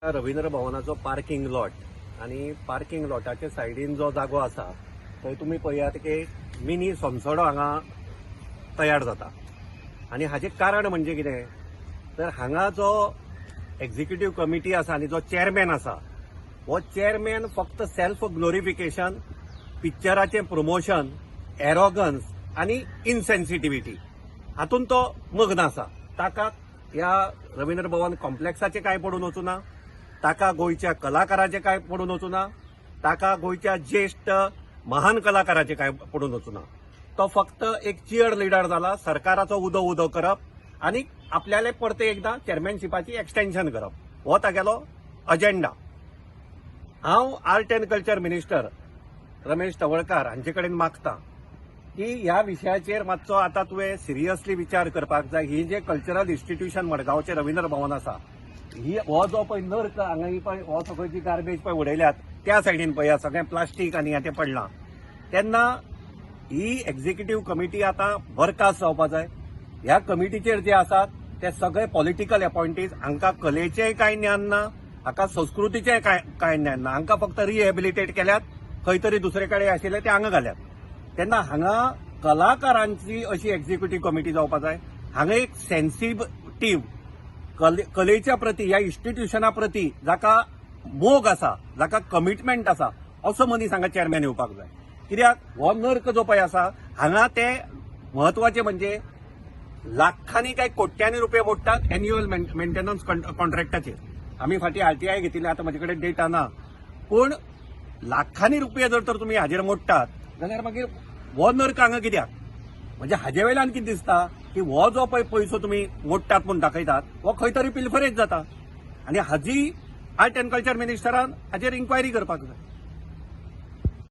Ravindra भवनाचो parking lot आणि parking लॉटाच्या सायडीन जो जागो आसा थंय तुम्ही पळयात की मिनी समसडो हांगा तयार जाता आणि हाचे कारण म्हणजे कितें तर हांगा जो एक्झिक्युटिव्ह कमिटी आसा आणि जो चेअरमॅन आसा हो चेअरमॅन फक्त सेल्फ ग्लोरिफिकेशन पिक्चराचें प्रमोशन एरोगन्स आणि इनसेन्सिटिव्हिटी हातून तो मग्न आसा. ताका ह्या रवींद्र भवन कॉम्प्लेक्साचे काय पडून वचूना, ताका गोंयच्या कलाकाराचे काय पडून वचूना, ताका गोंयच्या ज्येष्ठ महान कलाकाराचे काय पडून वचूना. तो फक्त एक चियर लिडर जाला, सरकाराचो उदो उदो करप आणि आपल्याले परते एकदा चेअरमॅनशिपाची एक्सटेन्शन करप हो तागेलो अजेंडा. हांव art and culture minister Ramesh Tawadkar हांचे कडेन मागता की ह्या विशयाचेर मातसो आता तुवें सिरियसली विचार करपाक जाय. ही जे कल्चरल इन्स्टिट्यूशन मडगांवचे रवींद्र भवन आसा ही हो जो पळय नर्क हांगा ही पळय हो सगळी जी गार्बेज पळय उडयल्यात त्या सायडीन पळया सगळें प्लास्टीक आनी हें पडलां तेन्ना ही एक्झिक्युटिव्ह कमिटी आता बरखास्त जावपाक जाय. ह्या कमिटीचेर जे आसात ते सगळे पॉलिटिकल अपॉइंटीज, हांकां कलेचेंय कांय ज्ञान ना, हांकां संस्कृतीचेंय कांय ज्ञान ना, हांकां फक्त रिहॅबिलिटेट केल्यात, खंय तरी दुसरे कडेन आशिल्ले ते हांगा घाल्यात. तेन्ना हांगा कलाकारांची अशी एक्झिक्युटिव्ह कमिटी जावपाक जाय. हांगा एक सेन्सिटिव्ह कलेच्या प्रती ह्या इन्स्टिट्यूशना प्रती जाका मोग आसा, जाका कमिटमेंट आसा असो मनीस हांगा चेअरमॅन येवपाक जाय. कित्याक हो नर्क जो पळय आसा हांगा ते म्हत्वाचे म्हणजे लाखांनी काय कोट्यांनी रुपये मोडटात एन्युअल मेंटेनन्स कॉन्ट्रॅक्टाचेर. आमी फाटीं आरटीआय घेतिल्ले, आता म्हजे कडेन डेटा ना, पूण लाखांनी रुपये जर तर तुमी हाजेर मोडटात जाल्यार मागीर हो नर्क हांगा कित्याक? म्हणजे हाजे वयल्यान कितें दिसता की हो जो पळय पयसो तुमी मोडटात म्हूण दाखयतात हो खंय तरी पिलफरेज जाता आणि हाजी आर्ट अँड कल्चर मिनिस्टरान हाजेर इन्क्वायरी करपाक जाय.